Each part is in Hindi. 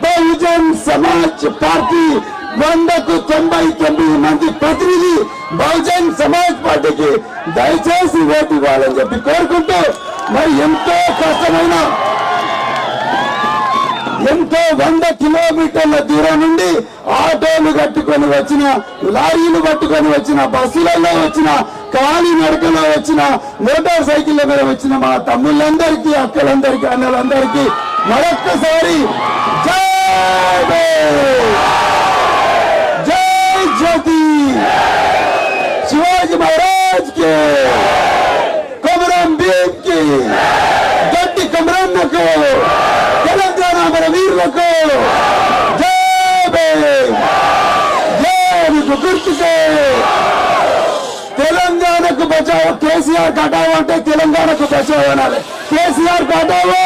బహుజన్ సమాజ్ పార్టీ 100కు 99 మంది ప్రతినిధి బహుజన్ సమాజ్ పార్టీకి దయచేసి ఓటు ఇవ్వాలని చెప్పి కోరుకుంటూ మరి ఎంతో 100 కిలోమీటర్ల దూరం నుండి ఆటోలు కట్టుకొని వచ్చిన, లారీలు పట్టుకొని వచ్చిన, బస్సులలో వచ్చిన, కాలి నడకలో వచ్చిన, మోటార్ సైకిళ్ల మీద వచ్చిన మా తమ్ముళ్ళందరికీ, అక్కలందరికీ, అన్నలందరికీ మరొక్కసారి జై జై జ్యోతి శివాజీ మహారాజ్ కి, కొమరం భీమ్ కి, గట్టి కొమరన్నకు, తెలంగాణ మన వీరులకు జై భీమ్, జై గుర్తుకే. తెలంగాణకు బచావో, కేసీఆర్ కటావో అంటే తెలంగాణకు బచావో అనాలి. కేసీఆర్ కటావో,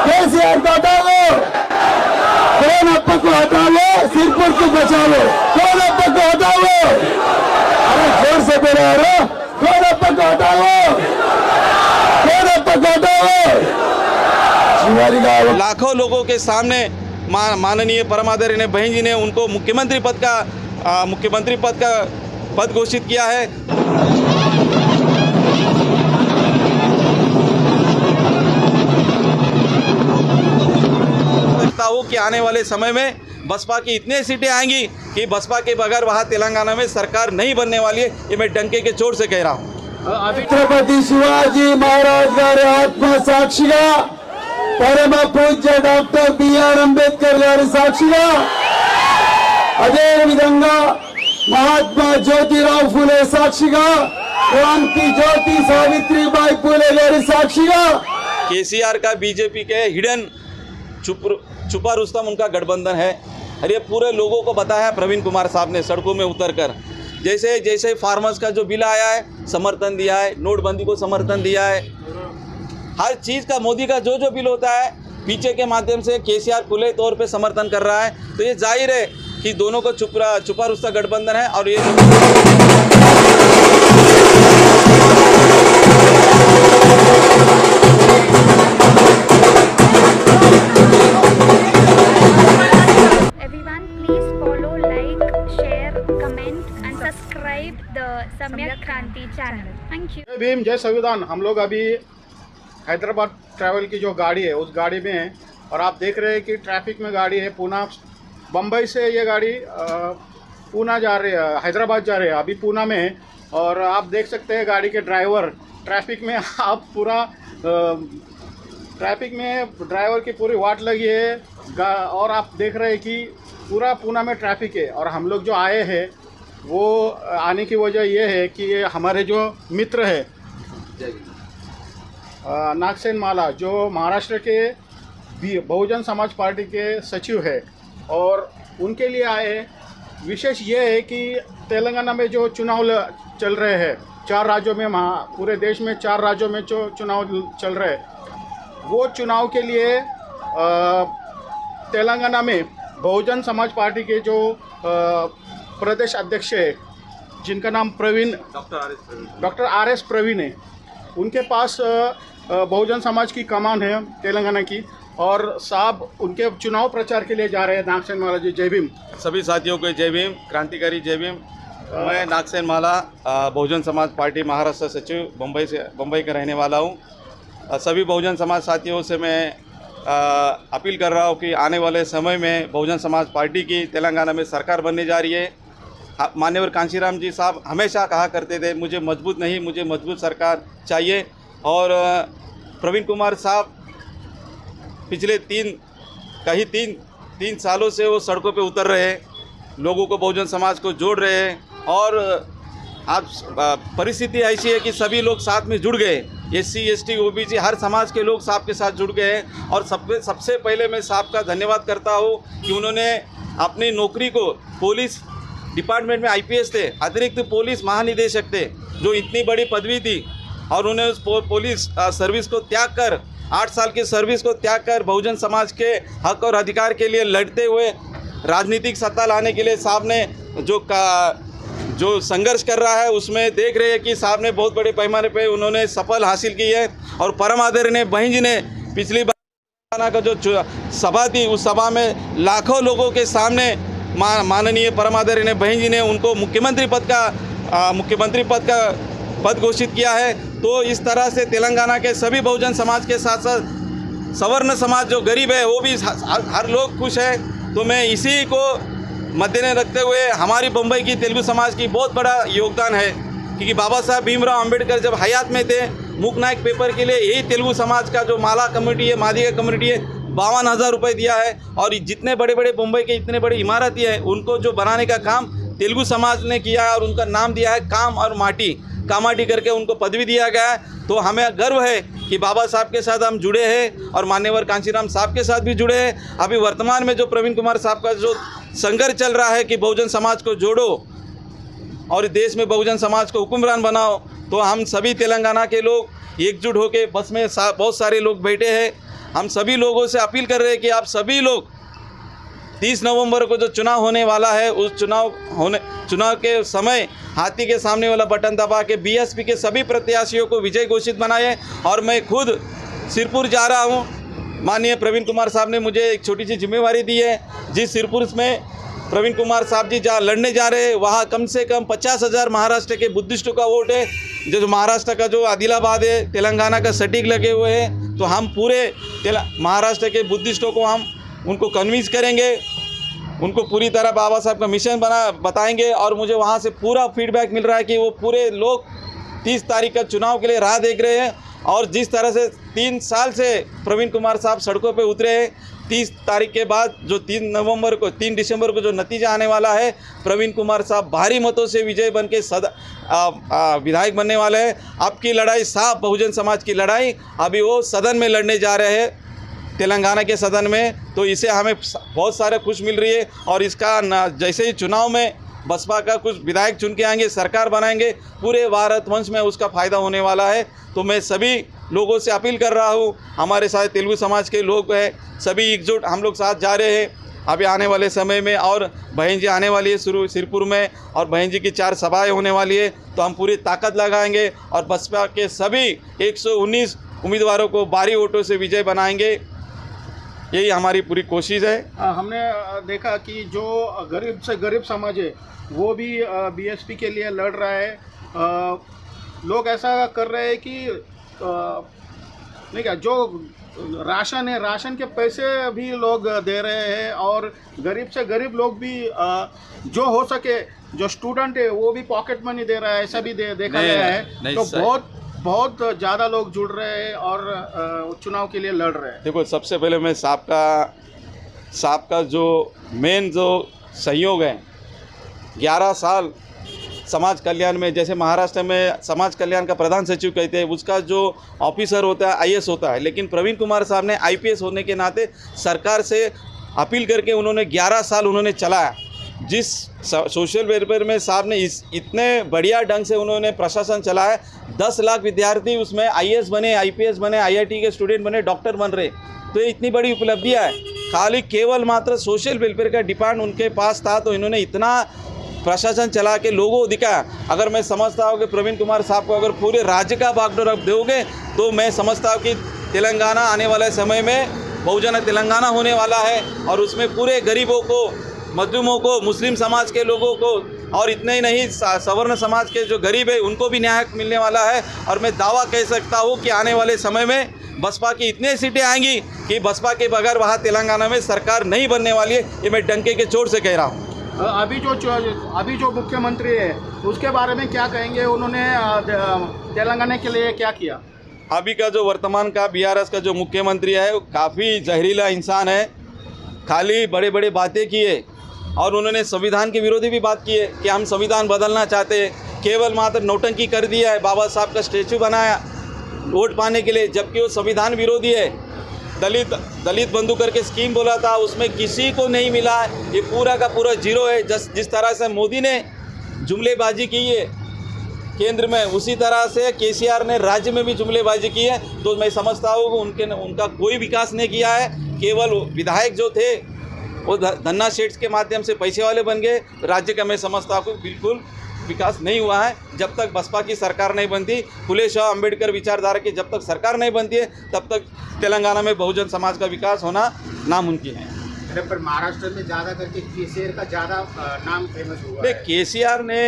కేసీఆర్ కటావో, కోనప్పకు हटाओ, सिरपुर को बचाओ, कोनप्पा को हटाओ. अरे जोर से बोलो यारो, कोनप्पा को हटाओ, कोनप्पा को हटाओ. लाखों लोगों के सामने माननीय परमादरणीय बहन जी ने उनको मुख्यमंत्री पद का पद घोषित किया है. हूँ कि आने वाले समय में बसपा की इतनी सीटें आएंगी कि बसपा के बगैर वहाँ तेलंगाना में सरकार नहीं बनने वाली है. ये मैं डंके के जोर से कह रहा हूँ. छत्रपति शिवाजी महाराज गारी आत्म साक्षिगा, परम पूज्य डॉक्टर बी.आर. अंबेडकर गारी साक्षिगा, अदे विधंगा महात्मा ज्योतिराव फुले साक्षिगा, क्रांति ज्योति सावित्रीबाई फुले गारी साक्षिगा. केसीआर का बीजेपी के हिडन छुपा रुस्तम उनका गठबंधन है. और ये पूरे लोगों को बताया है प्रवीण कुमार साहब ने सड़कों में उतरकर. जैसे फार्मर्स का जो बिल आया है समर्थन दिया है, नोटबंदी को समर्थन दिया है, हर चीज़ का मोदी का जो बिल होता है पीछे के माध्यम से केसीआर खुले तौर पे समर्थन कर रहा है. तो ये जाहिर है कि दोनों को छुपा रुस्ता गठबंधन है. और ये the Samyak Kranti channel. Thank you. जय भीम, जय संविधान. हम लोग अभी हैदराबाद ट्रैवल की जो गाड़ी है उस गाड़ी में हैं और आप देख रहे हैं कि ट्रैफिक में गाड़ी है. पूना बम्बई से ये गाड़ी पूना जा रही है, हैदराबाद जा रही है. अभी पूना में है और आप देख सकते हैं गाड़ी के ड्राइवर ट्रैफिक में आप पूरा ट्रैफिक में ड्राइवर की पूरी वाट लगी है. और आप देख रहे हैं कि पूरा पूना में ट्रैफिक है. और हम लोग जो आए हैं वो आने की वजह ये है कि हमारे जो मित्र है नागसेन माला, जो महाराष्ट्र के बहुजन समाज पार्टी के सचिव है, और उनके लिए आए. विशेष ये है कि तेलंगाना में जो चुनाव चल रहे हैं 4 राज्यों में, पूरे देश में 4 राज्यों में जो चुनाव चल रहे हैं, वो चुनाव के लिए तेलंगाना में बहुजन समाज पार्टी के जो प्रदेश अध्यक्ष है जिनका नाम डॉक्टर आर.एस. प्रवीण है, उनके पास बहुजन समाज की कमान है तेलंगाना की. और साहब उनके चुनाव प्रचार के लिए जा रहे हैं. नागसेन माला जी, जय भीम. सभी साथियों को जय भीम, क्रांतिकारी जय भीम. मैं नागसेन माला, बहुजन समाज पार्टी महाराष्ट्र सचिव, बम्बई का रहने वाला हूँ. सभी बहुजन समाज साथियों से मैं अपील कर रहा हूँ कि आने वाले समय में बहुजन समाज पार्टी की तेलंगाना में सरकार बनने जा रही है. मान्यवर कांशीराम जी साहब हमेशा कहा करते थे मुझे मजबूत नहीं, मुझे मजबूत सरकार चाहिए. और प्रवीण कुमार साहब पिछले तीन सालों से वो सड़कों पे उतर रहे हैं, लोगों को बहुजन समाज को जोड़ रहे हैं. और आज परिस्थिति ऐसी है कि सभी लोग साथ में जुड़ गए. SC, ST, OBC हर समाज के लोग साहब के साथ जुड़ गए हैं. और सबसे पहले मैं साहब का धन्यवाद करता हूँ कि उन्होंने अपनी नौकरी को, पुलिस डिपार्टमेंट में IPS थे, अतिरिक्त पुलिस महानिदेशक थे, जो इतनी बड़ी पदवी थी, और उन्हें उस पुलिस सर्विस को त्याग कर, 8 साल की सर्विस को त्याग कर बहुजन समाज के हक और अधिकार के लिए लड़ते हुए राजनीतिक सत्ता लाने के लिए साहब ने जो संघर्ष कर रहा है, उसमें देख रहे हैं कि साहब ने बहुत बड़े पैमाने पे उन्होंने सफल हासिल की है. और परम आदरणीय बहन जी ने पिछली बार तेलंगाना का जो सभा थी, उस सभा में लाखों लोगों के सामने माननीय परमादरणीय बहन जी ने उनको मुख्यमंत्री पद का पद घोषित किया है। तो इस तरह से तेलंगाना के सभी बहुजन समाज के साथ साथ सवर्ण समाज जो गरीब है वो भी हर लोग खुश है। तो मैं इसी को मद्देनजर रखते हुए हमारी बम्बई की तेलुगु समाज की बहुत बड़ा योगदान है, क्योंकि बाबा साहब भीमराव अंबेडकर जब हयात में थे, मूक नायक पेपर के लिए यही तेलुगु समाज का जो माला कम्युनिटी है, मादिगा कम्युनिटी है, 52,000 रुपये दिया है। और जितने बड़े बड़े मुंबई के इतने बड़ी इमारतें हैं, उनको जो बनाने का काम तेलुगु समाज ने किया है और उनका नाम दिया है काम और माटी, कामाटी करके उनको पदवी दिया गया है। तो हमें गर्व है कि बाबा साहब के साथ हम जुड़े हैं और मान्यवर कांशीराम साहब के साथ भी जुड़े हैं। अभी वर्तमान में जो प्रवीण कुमार साहब का जो संघर्ष चल रहा है कि बहुजन समाज को जोड़ो और देश में बहुजन समाज को हुक्मरान बनाओ, तो हम सभी तेलंगाना के लोग एकजुट होकर बस में बहुत सारे लोग बैठे हैं। हम सभी लोगों से अपील कर रहे हैं कि आप सभी लोग 30 नवंबर को जो चुनाव होने वाला है, उस चुनाव के समय हाथी के सामने वाला बटन दबा के बीएसपी के सभी प्रत्याशियों को विजय घोषित बनाए। और मैं खुद सिरपुर जा रहा हूं। माननीय प्रवीण कुमार साहब ने मुझे एक छोटी सी जिम्मेवारी दी है। जिस सिरपुर में प्रवीण कुमार साहब जी जहाँ लड़ने जा रहे हैं, वहाँ कम से कम 50,000 महाराष्ट्र के बुद्धिस्टों का वोट है। जो महाराष्ट्र का जो आदिलाबाद है, तेलंगाना का सटीक लगे हुए हैं। तो हम पूरे महाराष्ट्र के बुद्धिस्टों को हम उनको कन्विंस करेंगे, उनको पूरी तरह बाबा साहब का मिशन बताएंगे। और मुझे वहाँ से पूरा फीडबैक मिल रहा है कि वो पूरे लोग 30 तारीख का चुनाव के लिए राह देख रहे हैं। और जिस तरह से 3 साल से प्रवीण कुमार साहब सड़कों पे उतरे हैं, 30 तारीख के बाद जो 3 दिसंबर को जो नतीजा आने वाला है, प्रवीण कुमार साहब भारी मतों से विजय बन के विधायक बनने वाले हैं। अब की लड़ाई साफ बहुजन समाज की लड़ाई, अभी वो सदन में लड़ने जा रहे हैं, तेलंगाना के सदन में। तो इसे हमें बहुत सारे खुश मिल रही है। और इसका जैसे ही चुनाव में बसपा का कुछ विधायक चुन के आएंगे, सरकार बनाएंगे, पूरे भारत वंश में उसका फ़ायदा होने वाला है। तो मैं सभी लोगों से अपील कर रहा हूँ, हमारे साथ तेलुगु समाज के लोग हैं, सभी एकजुट हम लोग साथ जा रहे हैं। अभी आने वाले समय में और बहन जी आने वाली है सिरपुर में, और बहन जी की 4 सभाएँ होने वाली है। तो हम पूरी ताकत लगाएंगे और बसपा के सभी 119 उम्मीदवारों को भारी वोटों से विजय बनाएंगे। यही हमारी पूरी कोशिश है। हमने देखा कि जो गरीब से गरीब समाज है वो भी बीएसपी के लिए लड़ रहा है। लोग ऐसा कर रहे हैं कि नहीं क्या, जो राशन है, राशन के पैसे भी लोग दे रहे हैं। और गरीब से गरीब लोग भी जो हो सके, जो स्टूडेंट है वो भी पॉकेट मनी दे रहा है, ऐसा भी देखा गया है। तो बहुत ज़्यादा लोग जुड़ रहे हैं और चुनाव के लिए लड़ रहे हैं। देखो, सबसे पहले मैं साहब का जो मेन जो सहयोग है, 11 साल समाज कल्याण में, जैसे महाराष्ट्र में समाज कल्याण का प्रधान सचिव कहते हैं, उसका जो ऑफिसर होता है आईएएस होता है। लेकिन प्रवीण कुमार साहब ने आईपीएस होने के नाते सरकार से अपील करके उन्होंने 11 साल उन्होंने चलाया। जिस सोशल वेलफेयर में साहब ने इतने बढ़िया ढंग से उन्होंने प्रशासन चलाया, 10 लाख विद्यार्थी उसमें आईएएस बने, आईपीएस बने, आईआईटी के स्टूडेंट बने, डॉक्टर बन रहे। तो ये इतनी बड़ी उपलब्धियाँ है। खाली केवल मात्र सोशल वेलफेयर का डिपार्ट उनके पास था, तो इन्होंने इतना प्रशासन चला के लोगों को दिखाया। अगर मैं समझता हूँ कि प्रवीण कुमार साहब को अगर पूरे राज्य का बागडोर अब दोगे, तो मैं समझता हूँ कि तेलंगाना आने वाले समय में बहुजन तेलंगाना होने वाला है। और उसमें पूरे गरीबों को, मजलूमों को, मुस्लिम समाज के लोगों को, और इतने ही नहीं सवर्ण समाज के जो गरीब है उनको भी न्याय मिलने वाला है। और मैं दावा कह सकता हूँ कि आने वाले समय में बसपा की इतनी सीटें आएंगी कि बसपा के बगैर वहाँ तेलंगाना में सरकार नहीं बनने वाली है। ये मैं डंके के चोट से कह रहा हूँ। अभी जो मुख्यमंत्री है उसके बारे में क्या कहेंगे? उन्होंने तेलंगाना के लिए क्या किया? अभी का जो वर्तमान का बीआरएस का जो मुख्यमंत्री है वो काफ़ी जहरीला इंसान है। खाली बड़े बड़े बातें किए और उन्होंने संविधान के विरोधी भी बात की है कि हम संविधान बदलना चाहते हैं। केवल मात्र नौटंकी कर दिया है, बाबा साहब का स्टैचू बनाया वोट पाने के लिए, जबकि वो संविधान विरोधी है। दलित बंधु करके स्कीम बोला था, उसमें किसी को नहीं मिला। ये पूरा का पूरा जीरो है। जिस तरह से मोदी ने जुमलेबाजी की है केंद्र में, उसी तरह से केसीआर ने राज्य में भी जुमलेबाजी की है। तो मैं समझता हूँ कि उनका कोई विकास नहीं किया है। केवल विधायक जो थे वो धन्ना सेठ के माध्यम से पैसे वाले बन गए। राज्य का मैं समझता हूँ बिल्कुल विकास नहीं हुआ है। जब तक बसपा की सरकार नहीं बनती, फुले शाह अम्बेडकर विचारधारा की जब तक सरकार नहीं बनती है, तब तक तेलंगाना में बहुजन समाज का विकास होना नामुमकिन है। अरे पर महाराष्ट्र में ज़्यादा करके केसीआर का ज़्यादा नाम फेमस हुआ नहीं, है। केसीआर ने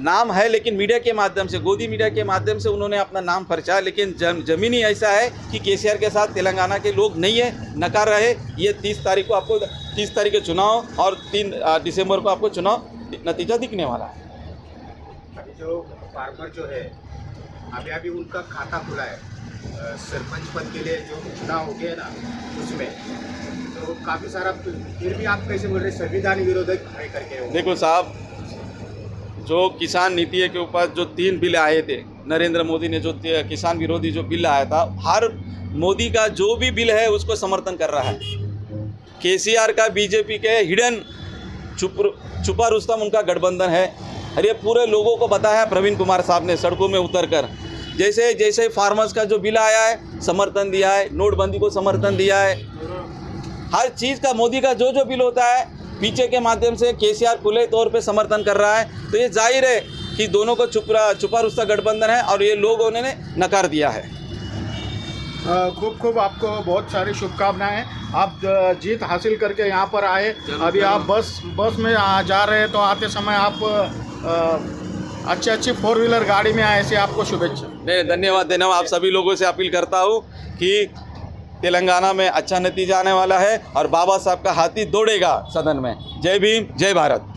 नाम है, लेकिन मीडिया के माध्यम से, गोदी मीडिया के माध्यम से उन्होंने अपना नाम प्रचारा, लेकिन जमीनी ऐसा है कि केसीआर के साथ तेलंगाना के लोग नहीं है, नकार रहे। ये 30 तारीख को आपको 30 तारीख के चुनाव और 3 दिसंबर को आपको चुनाव नतीजा दिखने वाला है। अभी जो फार्मर जो है अभी उनका खाता खुला है सरपंच पद के लिए, जो चुनाव हो गया ना उसमें, तो काफ़ी सारा, फिर भी आप कैसे बोल रहे संविधान विरोधक है करके? देखो साहब, जो किसान नीति के ऊपर जो 3 बिल आए थे, नरेंद्र मोदी ने जो किसान विरोधी जो बिल आया था, हर मोदी का जो भी बिल है उसको समर्थन कर रहा है। केसीआर का बीजेपी के हिडन छुपा रुस्तम उनका गठबंधन है। और ये पूरे लोगों को बताया प्रवीण कुमार साहब ने सड़कों में उतरकर। जैसे जैसे फार्मर्स का जो बिल आया है समर्थन दिया है, नोटबंदी को समर्थन दिया है, हर चीज़ का मोदी का जो जो बिल होता है पीछे के माध्यम से केसीआर खुले तौर पे समर्थन कर रहा है। तो ये जाहिर है कि दोनों को छुपा रुस्ता गठबंधन है और ये लोगों ने नकार दिया है। खूब खूब आपको बहुत सारी शुभकामनाएं। आप जीत हासिल करके यहाँ पर आए। अभी आप बस में जा रहे हैं, तो आते समय आप अच्छी 4 व्हीलर गाड़ी में आए, ऐसे आपको शुभेच्छा। नहीं, धन्यवाद आप सभी लोगों से अपील करता हूँ कि तेलंगाना में अच्छा नतीजा आने वाला है और बाबा साहब का हाथी दौड़ेगा सदन में। जय भीम, जय भारत।